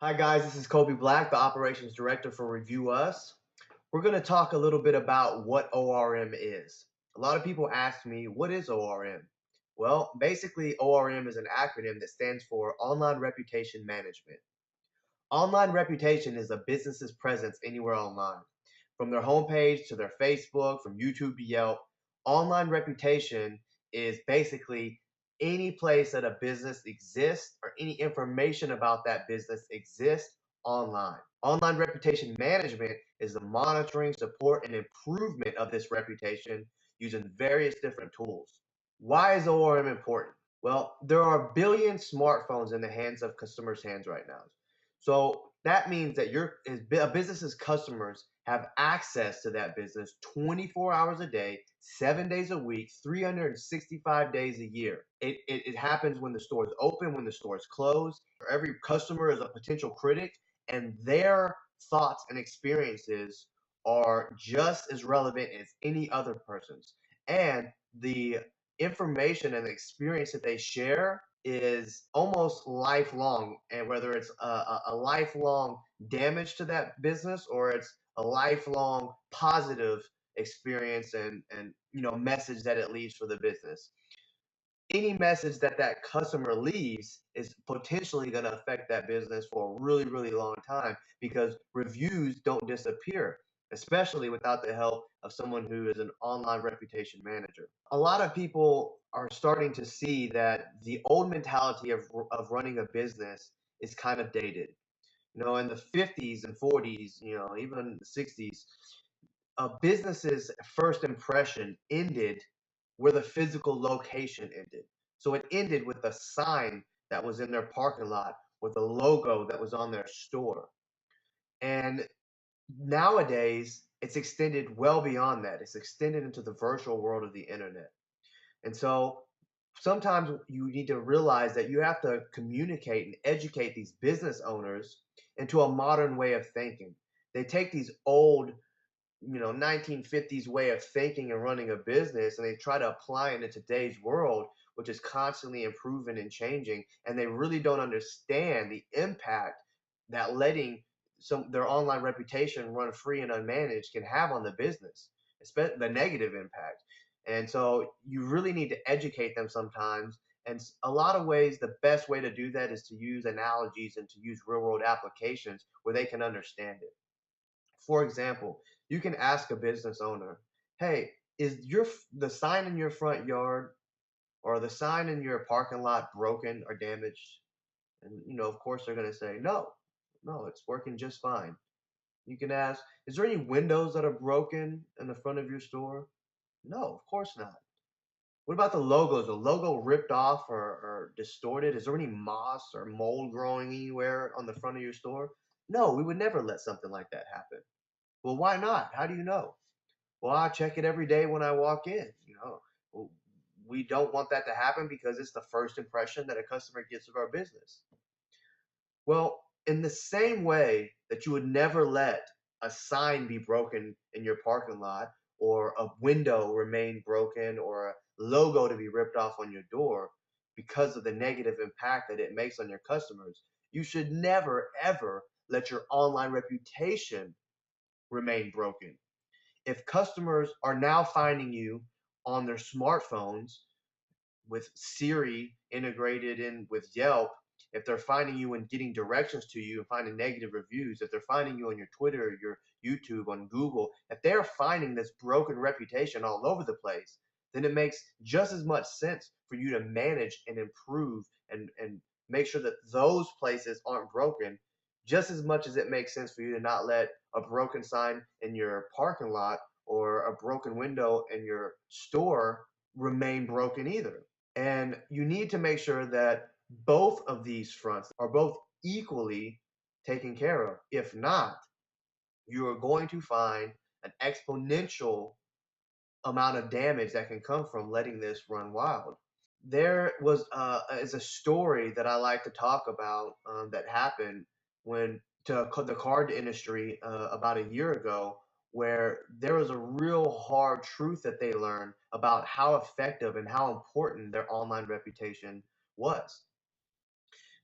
Hi guys, this is Kobe Black, the Operations Director for ReviewUs. We're going to talk a little bit about what ORM is. A lot of people ask me, what is ORM? Well, basically ORM is an acronym that stands for Online Reputation Management. Online reputation is a business's presence anywhere online. From their homepage to their Facebook, from YouTube to Yelp, online reputation is basically any place that a business exists or any information about that business exists online. Online reputation management is the monitoring, support, and improvement of this reputation using various different tools. Why is ORM important? Well, there are billions smartphones in the hands of customers' hands right now. So that means that a business's customers have access to that business 24 hours a day, 7 days a week, 365 days a year. It happens when the store is open, when the store is closed. Every customer is a potential critic, and their thoughts and experiences are just as relevant as any other person's. And the information and the experience that they share is almost lifelong, and whether it's a lifelong damage to that business or it's a lifelong positive experience and message that it leaves for the business, any message that that customer leaves is potentially going to affect that business for a really, really long time because reviews don't disappear, especially without the help of someone who is an online reputation manager. A lot of people are starting to see that the old mentality of running a business is kind of dated. In the 50s and 40s, even the 60s, a business's first impression ended where the physical location ended. So it ended with the sign that was in their parking lot or the logo that was on their store. And nowadays, it's extended well beyond that. It's extended into the virtual world of the internet. And so sometimes you need to realize that you have to communicate and educate these business owners into a modern way of thinking. They take these old 1950s way of thinking and running a business and they try to apply it in today's world, which is constantly improving and changing, and they really don't understand the impact that letting their online reputation run free and unmanaged can have on the business, especially the negative impact. And so you really need to educate them sometimes, and a lot of ways the best way to do that is to use analogies and to use real world applications where they can understand it. For example, you can ask a business owner, "Hey, is the sign in your front yard or the sign in your parking lot broken or damaged?" And of course, they're going to say, "No, no, it's working just fine." You can ask, "Is there any windows that are broken in the front of your store?" "No, of course not." "What about the logos? The logo ripped off or distorted? Is there any moss or mold growing anywhere on the front of your store?" "No, we would never let something like that happen." "Well, why not? How do you know?" "Well, I check it every day when I walk in. Well, we don't want that to happen because it's the first impression that a customer gets of our business." Well, in the same way that you would never let a sign be broken in your parking lot or a window remain broken or a logo to be ripped off on your door because of the negative impact that it makes on your customers, you should never, ever let your online reputation remain broken. If customers are now finding you on their smartphones with Siri integrated in with Yelp, if they're finding you and getting directions to you and finding negative reviews, if they're finding you on your Twitter, your YouTube, on Google, if they're finding this broken reputation all over the place, then it makes just as much sense for you to manage and improve and make sure that those places aren't broken, just as much as it makes sense for you to not let a broken sign in your parking lot or a broken window in your store remain broken either. And you need to make sure that both of these fronts are both equally taken care of. If not, you are going to find an exponential amount of damage that can come from letting this run wild. There was is a story that I like to talk about that happened when to the card industry about a year ago, where there was a real hard truth that they learned about how effective and how important their online reputation was.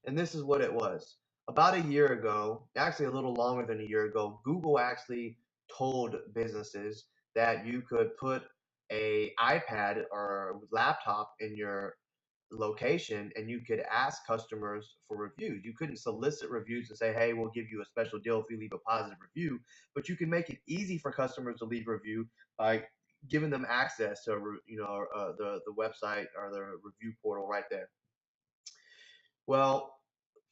And this is what it was. About a year ago, actually a little longer than a year ago, Google actually told businesses that you could put a iPad or laptop in your location and you could ask customers for reviews. You couldn't solicit reviews and say, "Hey, we'll give you a special deal if you leave a positive review," but you can make it easy for customers to leave a review by giving them access to the website or the review portal right there. Well,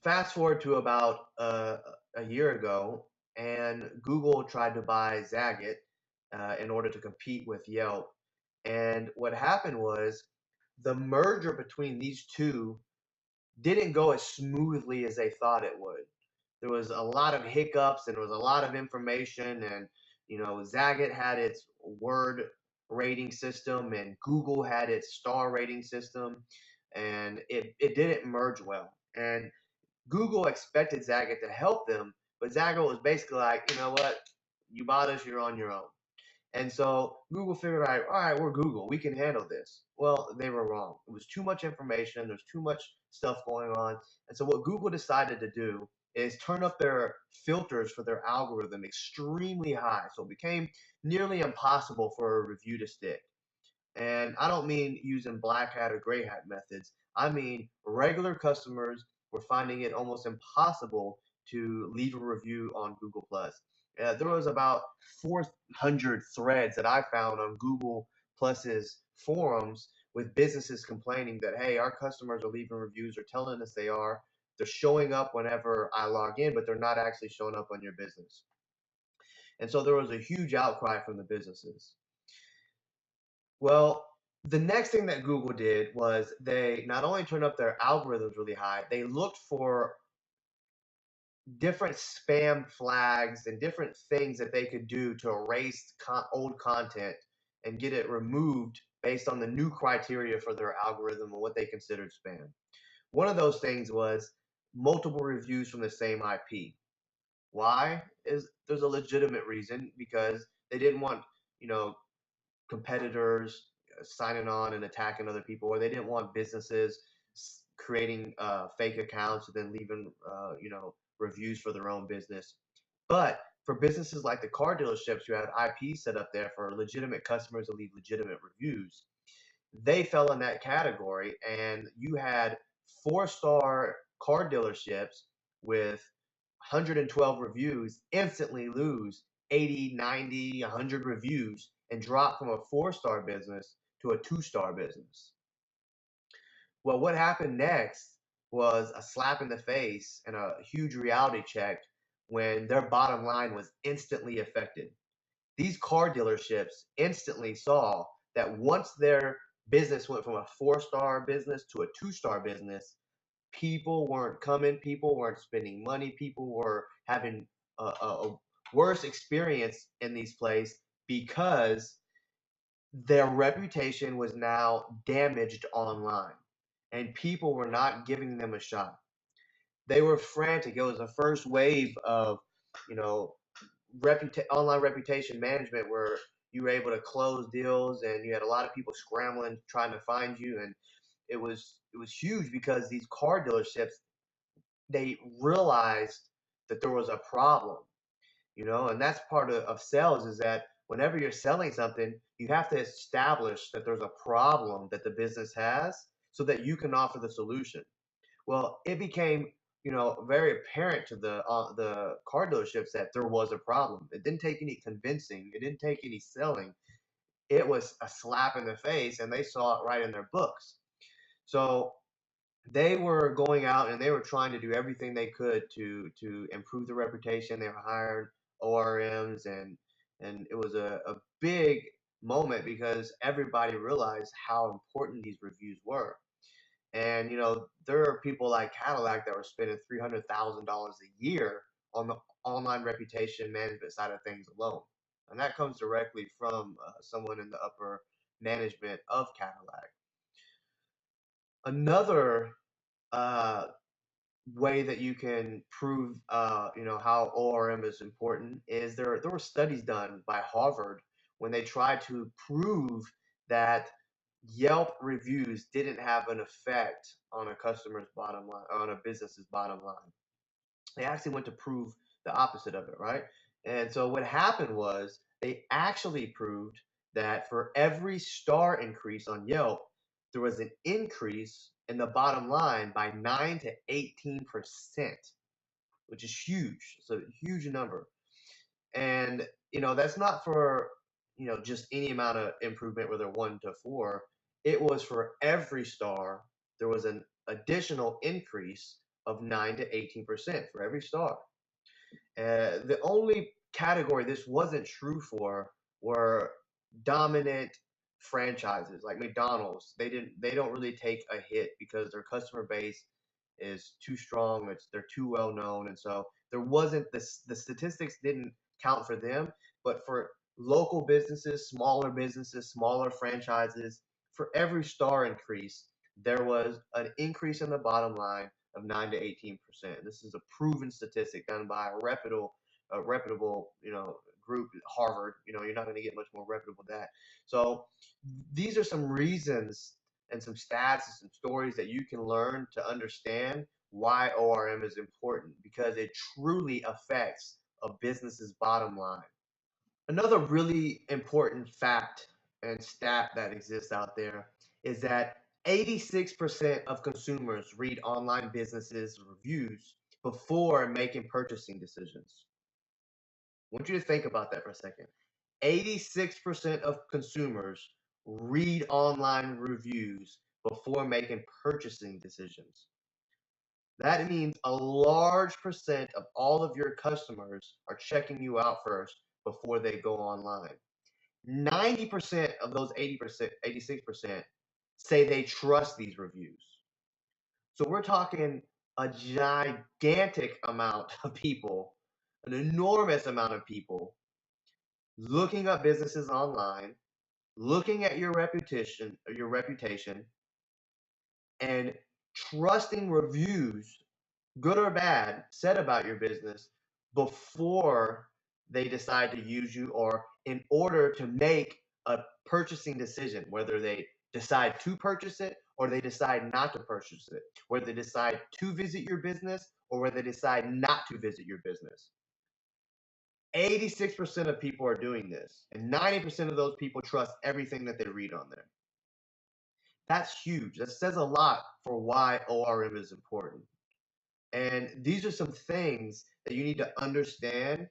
fast forward to about a year ago, and Google tried to buy Zagat in order to compete with Yelp. And what happened was the merger between these two didn't go as smoothly as they thought it would. There was a lot of hiccups and there was a lot of information, and Zagat had its word rating system and Google had its star rating system, and it didn't merge well. And Google expected Zagat to help them, but Zagat was basically like, you know what, you bought us, you're on your own. And so Google figured out, all right, we're Google, we can handle this. Well, they were wrong. It was too much information, there's too much stuff going on. And so what Google decided to do is turn up their filters for their algorithm extremely high. So it became nearly impossible for a review to stick. And I don't mean using black hat or gray hat methods. I mean regular customers were finding it almost impossible to leave a review on Google Plus. There was about 400 threads that I found on Google Plus's forums with businesses complaining that, hey, our customers are leaving reviews or telling us they are. They're showing up whenever I log in, but they're not actually showing up on your business. And so there was a huge outcry from the businesses. Well, the next thing that Google did was they not only turned up their algorithms really high, they looked for different spam flags and different things that they could do to erase old content and get it removed based on the new criteria for their algorithm and what they considered spam. One of those things was multiple reviews from the same IP. Why? Is there's a legitimate reason because they didn't want, you know, competitors signing on and attacking other people, or they didn't want businesses creating fake accounts and then leaving, reviews for their own business. But for businesses like the car dealerships who had IP set up there for legitimate customers to leave legitimate reviews, they fell in that category. And you had four-star car dealerships with 112 reviews instantly lose 80, 90, 100 reviews and drop from a four-star business to a two-star business. Well, what happened next was a slap in the face and a huge reality check when their bottom line was instantly affected. These car dealerships instantly saw that once their business went from a four-star business to a two-star business, people weren't coming, people weren't spending money, people were having a worse experience in these places because their reputation was now damaged online and people were not giving them a shot. They were frantic. It was the first wave of, you know, online reputation management where you were able to close deals and you had a lot of people scrambling trying to find you, and it was huge because these car dealerships, they realized that there was a problem, and that's part of sales is that whenever you're selling something, you have to establish that there's a problem that the business has so that you can offer the solution. Well, it became, very apparent to the car dealerships that there was a problem. It didn't take any convincing, it didn't take any selling. It was a slap in the face, and they saw it right in their books. So they were going out and they were trying to do everything they could to improve the reputation. They were hired ORMs, and it was a big moment because everybody realized how important these reviews were. And there are people like Cadillac that were spending $300,000 a year on the online reputation management side of things alone, and that comes directly from someone in the upper management of Cadillac. Another uh, way that you can prove how ORM is important is there were studies done by Harvard when they tried to prove that Yelp reviews didn't have an effect on a customer's bottom line, on a business's bottom line. They actually went to prove the opposite of it, right? And so what happened was they actually proved that for every star increase on Yelp, there was an increase in the bottom line by 9 to 18%, which is huge. It's a huge number. And that's not for just any amount of improvement, whether 1 to 4. It was for every star. There was an additional increase of 9 to 18% for every star. The only category this wasn't true for were dominant franchises like McDonald's. They don't really take a hit because their customer base is too strong. They're too well known, and so there wasn't the statistics didn't count for them. But for local businesses, smaller franchises, for every star increase, there was an increase in the bottom line of 9 to 18%. This is a proven statistic done by a reputable group at Harvard. You're not going to get much more reputable than that. So these are some reasons and some stats and some stories that you can learn to understand why ORM is important, because it truly affects a business's bottom line. Another really important fact and stat that exists out there is that 86% of consumers read online businesses reviews before making purchasing decisions. I want you to think about that for a second. 86% of consumers read online reviews before making purchasing decisions. That means a large percent of all of your customers are checking you out first before they go online. 90% of those 80%, 86% say they trust these reviews. So we're talking a gigantic amount of people, an enormous amount of people looking up businesses online, looking at your reputation, and trusting reviews, good or bad, said about your business before they decide to use you, or in order to make a purchasing decision, whether they decide to purchase it or they decide not to purchase it, whether they decide to visit your business or whether they decide not to visit your business. 86% of people are doing this, and 90% of those people trust everything that they read on there. That's huge. That says a lot for why ORM is important. And these are some things that you need to understand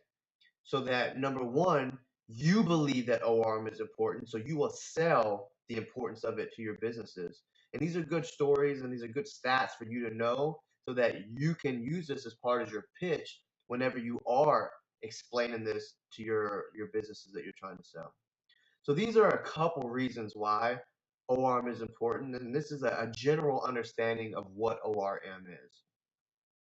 so that, number one, you believe that ORM is important, so you will sell the importance of it to your businesses. And these are good stories and these are good stats for you to know so that you can use this as part of your pitch whenever you are explaining this to your businesses that you're trying to sell. So these are a couple reasons why ORM is important, and this is a general understanding of what ORM is.